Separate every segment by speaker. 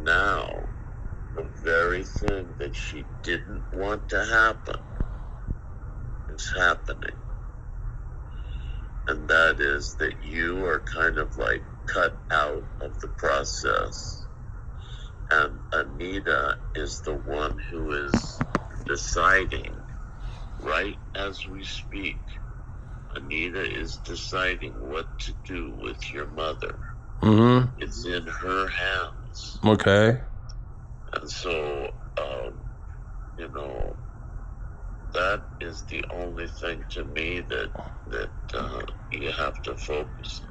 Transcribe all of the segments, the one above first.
Speaker 1: now the very thing that she didn't want to happen is happening. And that is that you are kind of like cut out of the process. And Anita is the one who is deciding right as we speak. Anita is deciding what to do with your mother.
Speaker 2: Mm-hmm.
Speaker 1: It's in her hands.
Speaker 2: Okay.
Speaker 1: And so, that is the only thing to me that you have to focus on.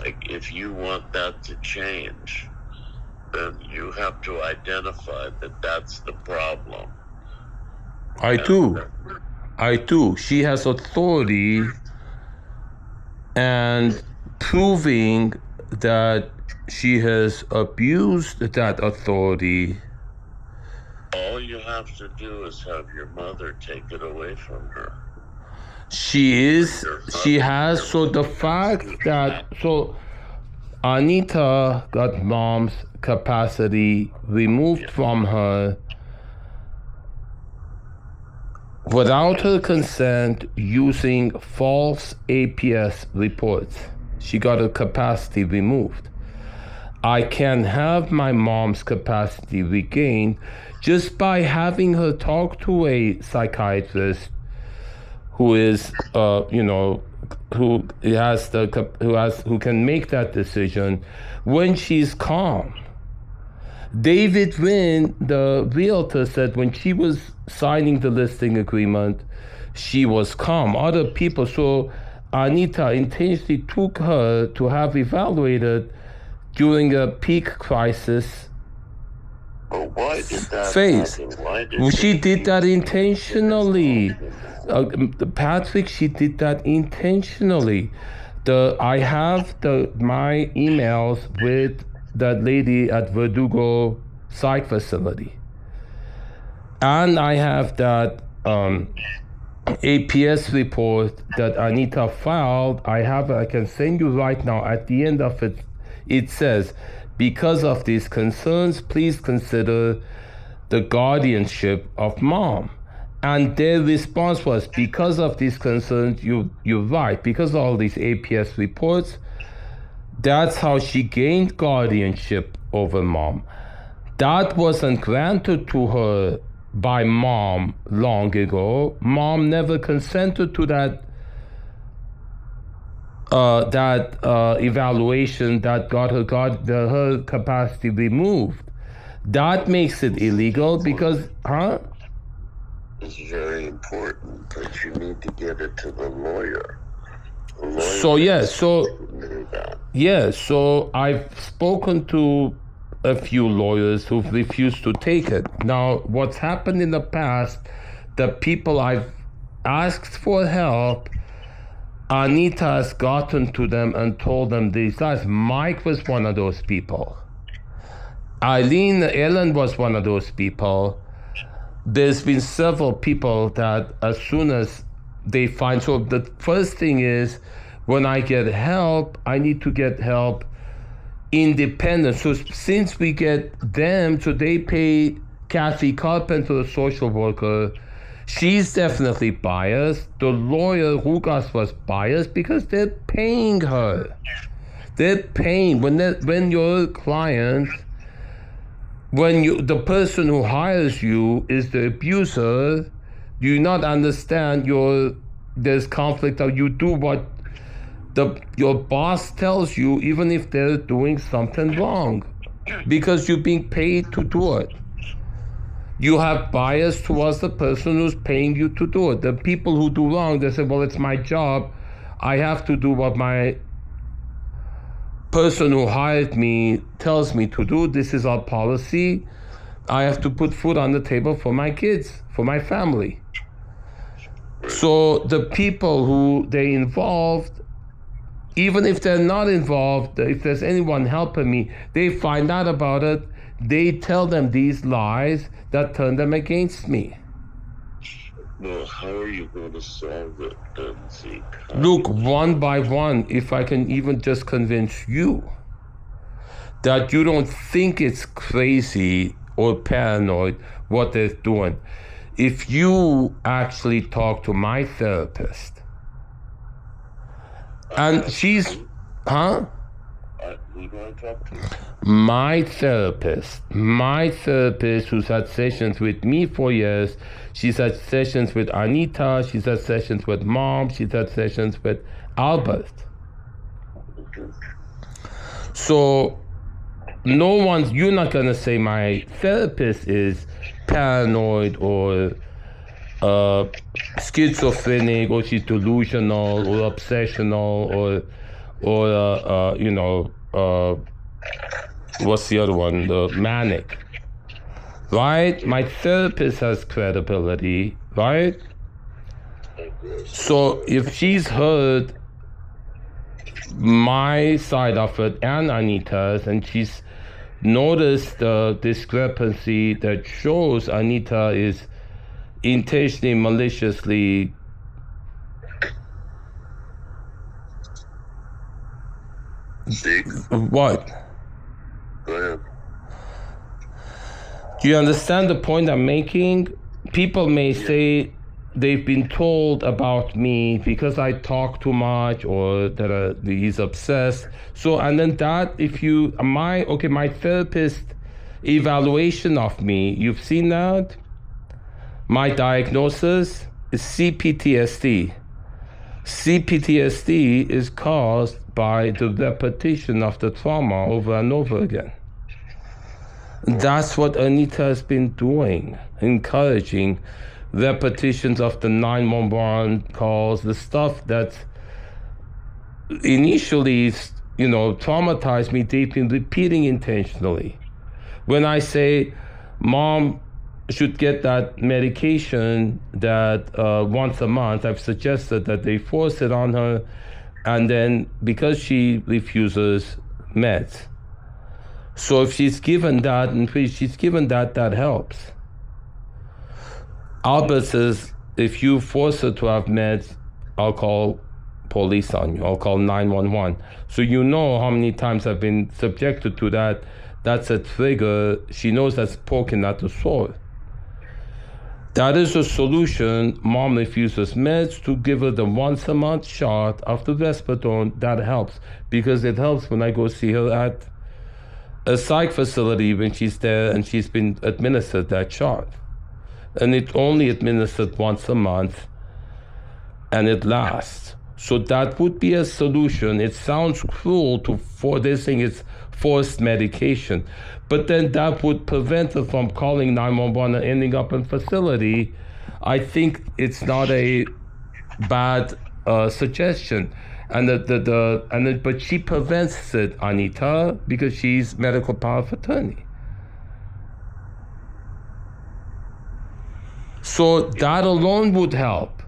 Speaker 1: Like, if you want that to change, then you have to identify that that's the problem.
Speaker 2: I do. She has authority, and proving that she has abused that authority.
Speaker 1: All you have to do is have your mother take it away from her.
Speaker 2: She has, so the fact that, so Anita got mom's capacity removed from her without her consent, using false APS reports. She got her capacity removed. I can have my mom's capacity regained just by having her talk to a psychiatrist who is, who can make that decision when she's calm. David Wynn, the realtor, said when she was signing the listing agreement, she was calm. Other people, so Anita intentionally took her to have evaluated during a peak crisis.
Speaker 1: But why did that
Speaker 2: phase.
Speaker 1: happen?
Speaker 2: She did that intentionally. Patrick, she did that intentionally. I have my emails with that lady at Verdugo psych facility. And I have that APS report that Anita filed. I can send you right now. At the end of it, it says, because of these concerns, please consider the guardianship of mom. And their response was, because of these concerns, you're right. Because of all these APS reports, that's how she gained guardianship over mom. That wasn't granted to her by mom long ago. Mom never consented to that evaluation that got her capacity removed. That makes it illegal because,
Speaker 1: It's very important, but you need to get it to the lawyer.
Speaker 2: So I've spoken to a few lawyers who've refused to take it. Now, what's happened in the past, the people I've asked for help, Anita has gotten to them and told them these guys. Mike was one of those people. Ellen was one of those people. There's been several people that as soon as they find, so the first thing is, when I get help, I need to get help independent. So since we get them, so they pay Kathy Carpenter, a social worker. She's definitely biased. The lawyer, Rugas, was biased because they're paying her. They're paying. When your client, the person who hires you is the abuser, you not understand there's conflict, or you do what your boss tells you, even if they're doing something wrong, because you're being paid to do it. You have bias towards the person who's paying you to do it. The people who do wrong, they say, well, it's my job. I have to do what my person who hired me tells me to do. This is our policy. I have to put food on the table for my kids, for my family. So the people who they involved, even if they're not involved, if there's anyone helping me, they find out about it, they tell them these lies that turn them against me.
Speaker 1: Well, how are you going to solve it then, Zeke?
Speaker 2: Look, one by one, if I can even just convince you. that you don't think it's crazy or paranoid what they're doing. If you actually talk to my therapist, and she's, huh?
Speaker 1: Who do I talk to?
Speaker 2: My therapist who's had sessions with me for years. She's had sessions with Anita, she's had sessions with Mom, she's had sessions with Albert. So you're not gonna say my therapist is paranoid or schizophrenic, or she's delusional or obsessional or what's the other one? The manic. Right? My therapist has credibility, right? So if she's heard my side of it and Anita's, and she's noticed the discrepancy that shows Anita is intentionally, maliciously
Speaker 1: Zeke?
Speaker 2: what?
Speaker 1: Go ahead.
Speaker 2: Do you understand the point I'm making? People may say they've been told about me because I talk too much, or that he's obsessed. So, and then that, if you, my therapist evaluation of me, you've seen that? My diagnosis is CPTSD. CPTSD is caused by the repetition of the trauma over and over again. That's what Anita has been doing, encouraging repetitions of the 911 calls, the stuff that initially, traumatized me deeply, repeating intentionally. When I say, Mom should get that medication that once a month, I've suggested that they force it on her, and then because she refuses meds. So if she's given that, that helps. Albert says, if you force her to have meds, I'll call police on you. I'll call 911. So you know how many times I've been subjected to that. That's a trigger. She knows that's poking at the sword. That is a solution. Mom refuses meds, to give her the once a month shot of the Respirone. That helps, because it helps when I go see her at a psych facility when she's there and she's been administered that shot. And it's only administered once a month, and it lasts. So that would be a solution. It sounds cruel they're saying it's forced medication, but then that would prevent her from calling 911 and ending up in facility. I think it's not a bad suggestion. But she prevents it, Anita, because she's medical power of attorney. So that alone would help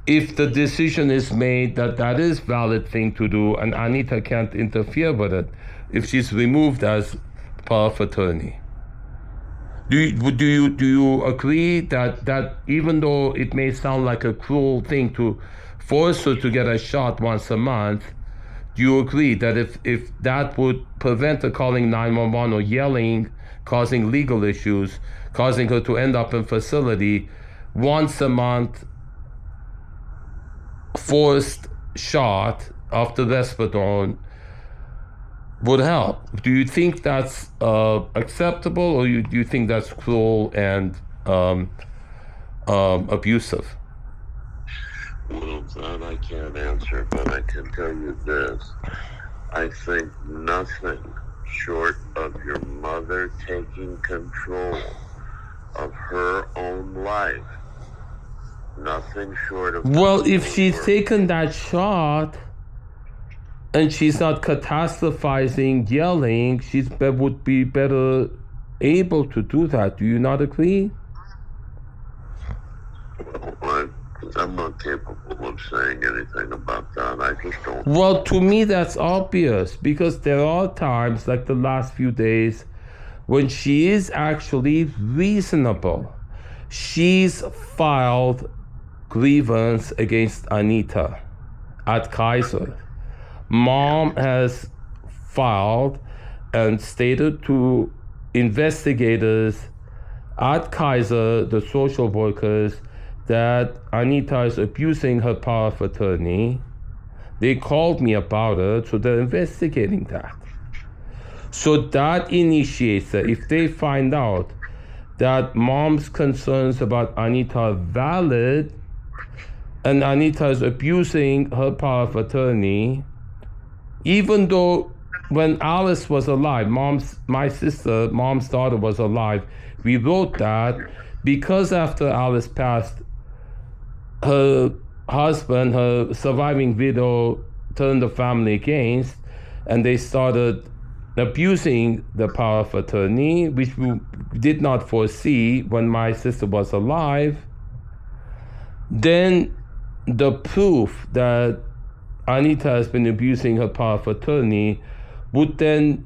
Speaker 2: if the decision is made that is valid thing to do, and Anita can't interfere with it if she's removed as power of attorney. Do you agree that even though it may sound like a cruel thing to force her to get a shot once a month, do you agree that if that would prevent her calling 911 or yelling, causing legal issues, causing her to end up in facility, once a month forced shot of the Respirone would help? Do you think that's acceptable, or do you think that's cruel and abusive?
Speaker 1: Well, that I can't answer, but I can tell you this. I think nothing short of your mother taking control of her own life, nothing short of...
Speaker 2: Well, if she's taken that shot and she's not catastrophizing, yelling, would be better able to do that. Do you not agree?
Speaker 1: Well, I'm not capable of saying anything about that. I just don't...
Speaker 2: Well, to me, that's obvious, because there are times, like the last few days, when she is actually reasonable. She's filed grievance against Anita at Kaiser. Mom has filed, and stated to investigators at Kaiser, the social workers, that Anita is abusing her power of attorney. They called me about it, so they're investigating that. So that initiates that if they find out that mom's concerns about Anita are valid and Anita is abusing her power of attorney, even though when Alice was alive, mom's daughter was alive, we wrote that because after Alice passed, her husband, her surviving widow, turned the family against, and they started abusing the power of attorney, which we did not foresee when my sister was alive. Then the proof that Anita has been abusing her power of attorney would then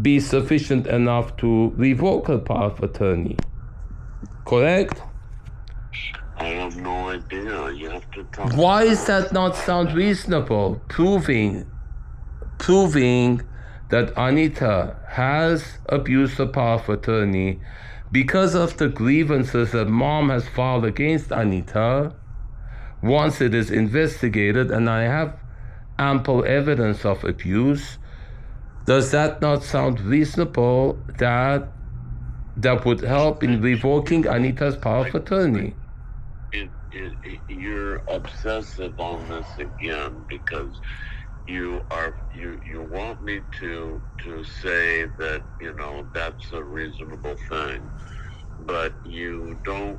Speaker 2: be sufficient enough to revoke her power of attorney. Correct?
Speaker 1: I have no idea. You have to talk.
Speaker 2: Why does that not sound reasonable? Proving that Anita has abused her power of attorney because of the grievances that mom has filed against Anita. Once it is investigated, and I have ample evidence of abuse, does that not sound reasonable that would help in revoking Anita's power of attorney?
Speaker 1: You're obsessive on this again because you want me to say that that's a reasonable thing, but you don't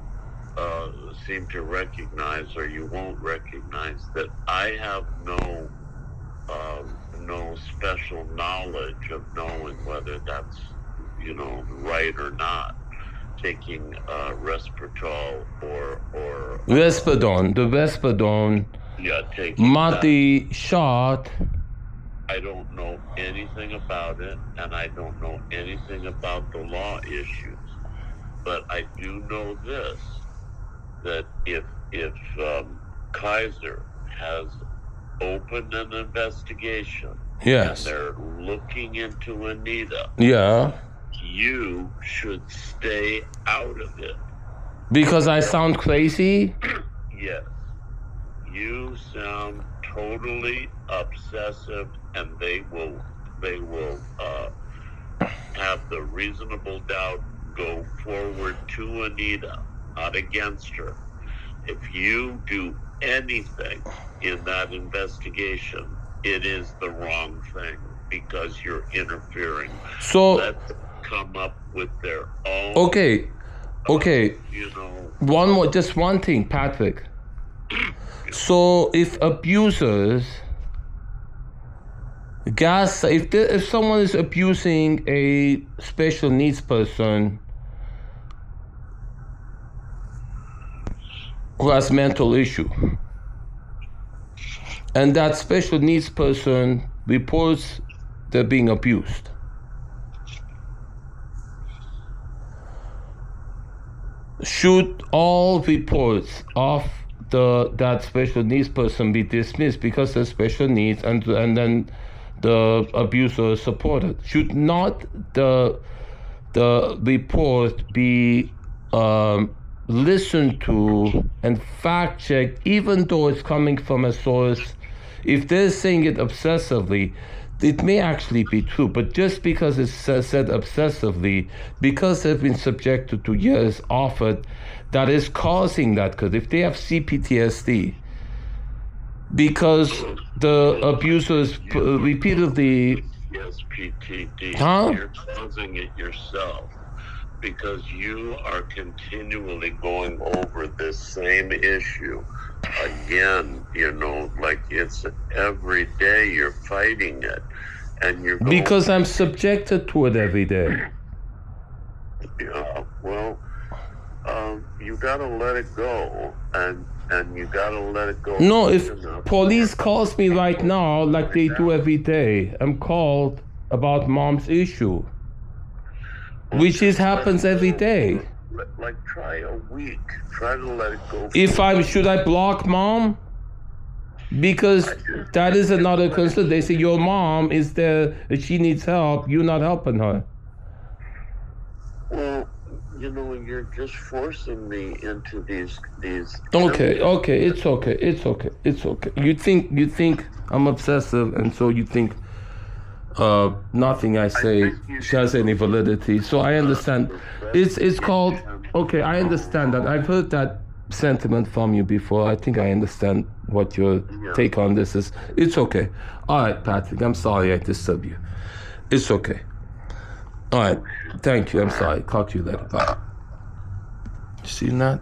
Speaker 1: seem to recognize, or you won't recognize, that I have no special knowledge of knowing whether that's right or not. Taking Respetrol or
Speaker 2: Vespadon, the Vespadon, Monty shot.
Speaker 1: I don't know anything about it, and I don't know anything about the law issues. But I do know this, that if Kaiser has opened an investigation,
Speaker 2: yes,
Speaker 1: and they're looking into Anita,
Speaker 2: yeah,
Speaker 1: you should stay out of it.
Speaker 2: Because I sound crazy?
Speaker 1: Yes. You sound totally obsessive, and they will have the reasonable doubt go forward to Anita, not against her. If you do anything in that investigation, it is the wrong thing because you're interfering.
Speaker 2: So
Speaker 1: let's come up with their own.
Speaker 2: Okay. One more, just one thing, Patrick. So if abusers, if someone is abusing a special needs person who has mental issue, and that special needs person reports they're being abused, should all reports of that special needs person be dismissed because they're special needs, and then the abuser is supported? Should not the report be listened to and fact checked, even though it's coming from a source? If they're saying it obsessively, it may actually be true, but just because it's said obsessively, because they've been subjected to years of it, that is causing that. Because if they have CPTSD, because the abusers repeatedly...
Speaker 1: Yes, PTD.
Speaker 2: Huh?
Speaker 1: You're causing it yourself because you are continually going over this same issue. Again, like it's every day you're fighting it, and you're going,
Speaker 2: because I'm subjected to it every day.
Speaker 1: Yeah, well, you gotta let it go, and you gotta let it go.
Speaker 2: No, if police calls me right now, like they do every day, I'm called about mom's issue, which happens every day.
Speaker 1: Like try a week. Try to let it go.
Speaker 2: Should I block mom? Because that is another concern. They say your mom is there, if she needs help, you're not helping her.
Speaker 1: Well, you know, you're just forcing me into these.
Speaker 2: Okay, it's okay. You think I'm obsessive, and so you think nothing I say has any validity. So I understand. It's called, okay, I understand that. I've heard that sentiment from you before. I think I understand what your take on this is. It's okay. All right, Patrick, I'm sorry I disturbed you. It's okay. All right, thank you. I'm sorry. Talk to you later. Bye. You see that?